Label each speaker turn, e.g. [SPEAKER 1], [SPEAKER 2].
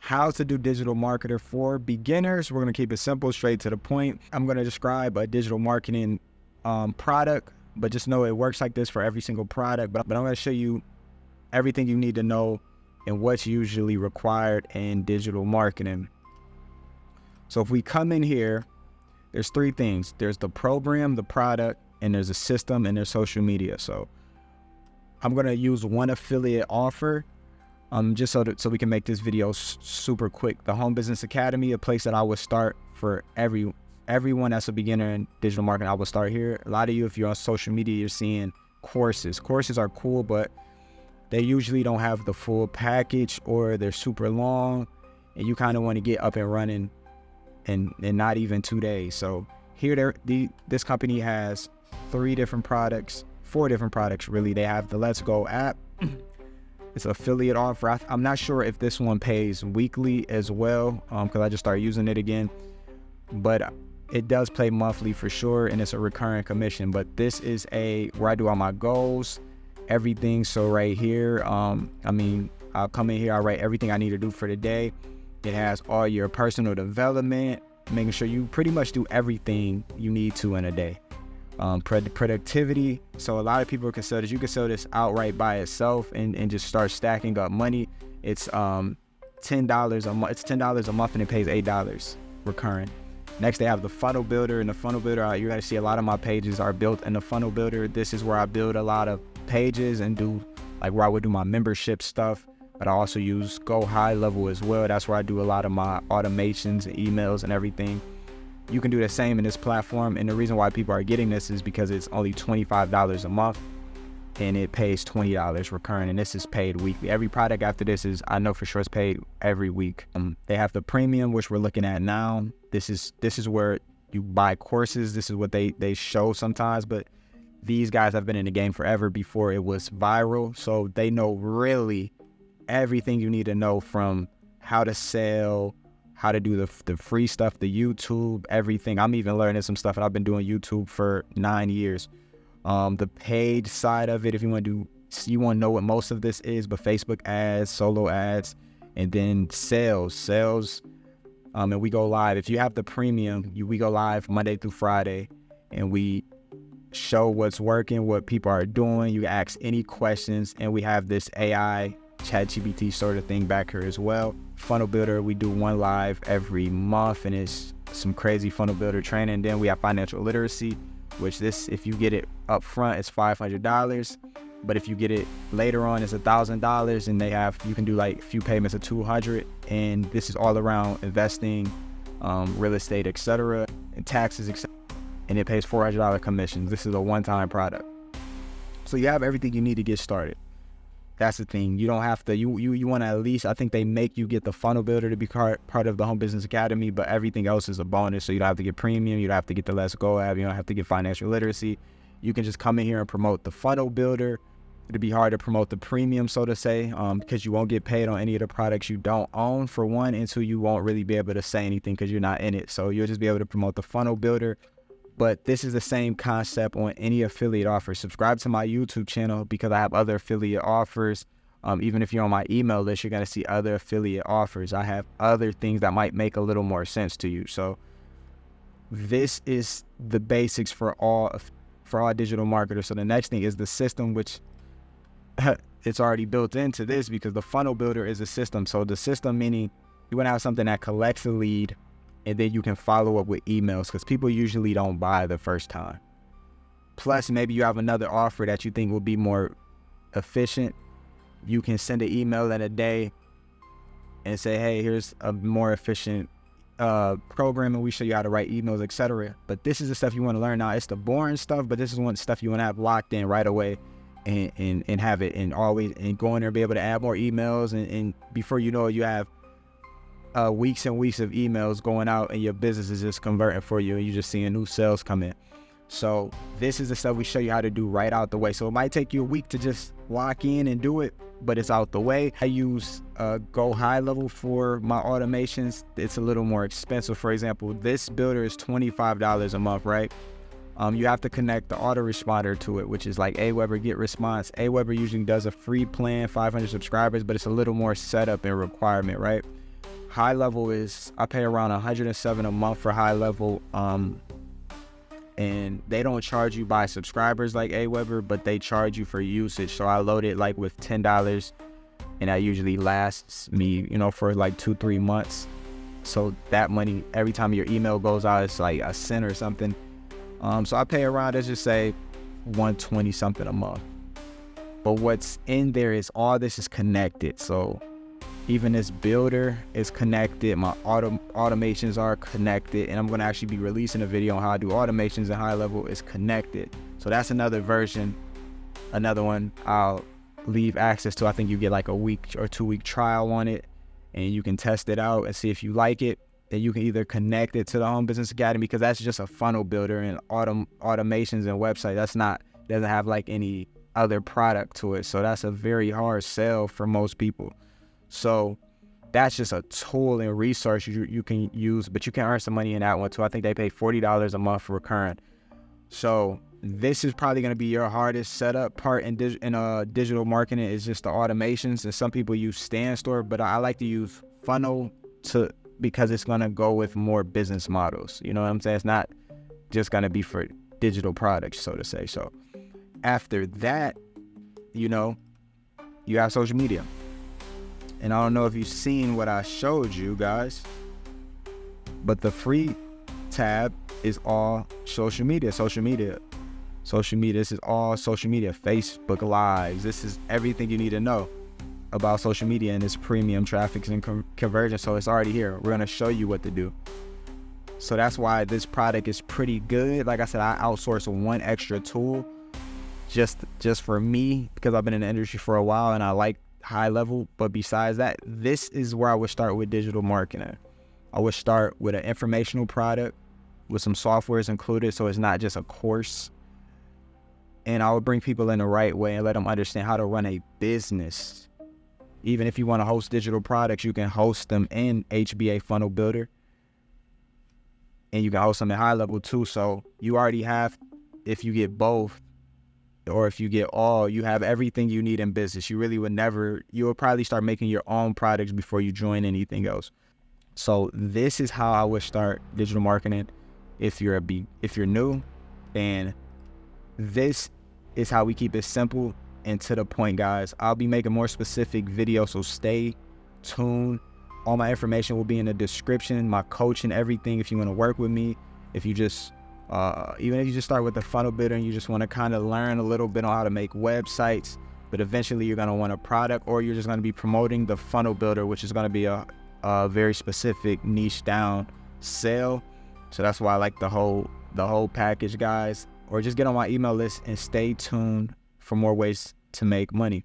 [SPEAKER 1] how to do digital marketer for beginners. We're going to keep it simple, straight to the point. I'm going to describe a digital marketing product, but just know it works like this for every single product. But I'm going to show you everything you need to know and what's usually required in digital marketing. So if we come in here, there's three things. There's the program, the product, and there's a system, and there's social media. So I'm going to use one affiliate offer just so we can make this video super quick. The Home Business Academy, a place that I would start for everyone that's a beginner in digital marketing. I would start here. A lot of you, if you're on social media, you're seeing courses. Courses are cool, but they usually don't have the full package, or they're super long, and you kind of want to get up and running in not even 2 days. So here, this company has 4 different products really. They have the Let's Go app. It's an affiliate offer. I'm not sure if this one pays weekly as well, because I just started using it again, but it does pay monthly for sure, and it's a recurring commission. But this is where I do all my goals, everything. So right here, I'll come in here, I write everything I need to do for the day. It has all your personal development, making sure you pretty much do everything you need to in a day. Productivity. So a lot of people can sell this. You can sell this outright by itself and just start stacking up money. It's $10 a month. It's $10 a month, and it pays $8 recurring. Next, they have the funnel builder. And the funnel builder, you're gonna see a lot of my pages are built in the funnel builder. This is where I build a lot of pages and do where I would do my membership stuff. But I also use Go High Level as well. That's where I do a lot of my automations and emails and everything. You can do the same in this platform, and the reason why people are getting this is because it's only $25 a month, and it pays $20 recurring, and this is paid weekly. Every product after this I know for sure it's paid every week. They have the premium, which we're looking at now. This is where you buy courses. This is what they show sometimes, but these guys have been in the game forever before it was viral, so they know really everything you need to know, from how to sell, how to do the free stuff, the YouTube, everything. I'm even learning some stuff, and I've been doing YouTube for 9 years. The paid side of it, if you want to know what most of this is, but Facebook ads, solo ads, and then sales, and we go live. If you have the premium, we go live Monday through Friday, and we show what's working, what people are doing. You ask any questions, and we have this AI ChatGPT sort of thing back here as well. Funnel builder, we do one live every month, and it's some crazy funnel builder training. Then we have financial literacy, which if you get it up front, it's $500, but if you get it later on, it's $1,000, and you can do a few payments of $200, and this is all around investing, real estate, etc., and taxes, etc., and it pays $400 commissions. This is a one-time product, so you have everything you need to get started. That's the thing. You don't have to, you want to at least, I think they make you get the funnel builder to be part of the Home Business Academy, but everything else is a bonus. So you don't have to get premium. You don't have to get the Let's Go app. You don't have to get financial literacy. You can just come in here and promote the funnel builder. It'd be hard to promote the premium, so to say, because you won't get paid on any of the products you don't own, for one, and two, you won't really be able to say anything because you're not in it. So you'll just be able to promote the funnel builder. But this is the same concept on any affiliate offer. Subscribe to my YouTube channel because I have other affiliate offers. Even if you're on my email list, you're going to see other affiliate offers. I have other things that might make a little more sense to you. So this is the basics for all digital marketers. So the next thing is the system, which it's already built into this because the funnel builder is a system. So the system meaning you want to have something that collects a lead, and then you can follow up with emails, because people usually don't buy the first time. Plus, maybe you have another offer that you think will be more efficient. You can send an email in a day and say, hey, here's a more efficient program, and we show you how to write emails, etc. But this is the stuff you want to learn now. It's the boring stuff, but this is one stuff you want to have locked in right away and have it, and always, and go in there and be able to add more emails, and before you know it, you have weeks and weeks of emails going out, and your business is just converting for you, and you're just seeing new sales come in. So this is the stuff we show you how to do right out the way. So it might take you a week to just lock in and do it, but it's out the way. I use Go High Level for my automations. It's a little more expensive. For example, this builder is $25 a month, right? You have to connect the autoresponder to it, which is like Aweber Get Response. Aweber usually does a free plan, 500 subscribers, but it's a little more setup and requirement, right? High level is, I pay around $107 a month for high level. And they don't charge you by subscribers like Aweber, but they charge you for usage. So I load it like with $10, and that usually lasts me, for like 2-3 months. So that money, every time your email goes out, it's like a cent or something. So I pay around, let's just say, $120 something a month. But what's in there is all this is connected. So even this builder is connected. My automations are connected, and I'm going to actually be releasing a video on how I do automations in high level. Is connected. So that's another version, another one I'll leave access to. I think you get like a week or 2-week trial on it, and you can test it out and see if you like it. Then you can either connect it to the Home Business Academy, because that's just a funnel builder and automations and website. Doesn't have like any other product to it. So that's a very hard sell for most people. So that's just a tool and resource you can use, but you can earn some money in that one too. I think they pay $40 a month for recurrent. So this is probably going to be your hardest setup part in digital marketing, is just the automations. And some people use StanStore, but I like to use funnel because it's going to go with more business models. You know what I'm saying? It's not just going to be for digital products, so to say. So after that, you have social media. And I don't know if you've seen what I showed you guys, but the free tab is all social media. This is all social media. Facebook Lives. This is everything you need to know about social media and its premium traffic and conversion. So it's already here. We're going to show you what to do. So that's why this product is pretty good. Like I said, I outsource one extra tool just for me, because I've been in the industry for a while and I like high level. But besides that, this is where I would start with digital marketing. I would start with an informational product with some softwares included, so it's not just a course. And I would bring people in the right way and let them understand how to run a business. Even if you want to host digital products, you can host them in HBA Funnel Builder, and you can host them in high level too. So you already have, if you get both, or if you get all, you have everything you need in business. You will probably start making your own products before you join anything else. So this is how I would start digital marketing. If you're new, and this is how we keep it simple and to the point, guys. I'll be making more specific videos, so stay tuned. All my information will be in the description, my coaching, everything. If you want to work with me, if you just even if you just start with the funnel builder and you just want to kind of learn a little bit on how to make websites, but eventually you're going to want a product, or you're just going to be promoting the funnel builder, which is going to be a very specific niche down sale. So that's why I like the whole package, guys. Or just get on my email list and stay tuned for more ways to make money.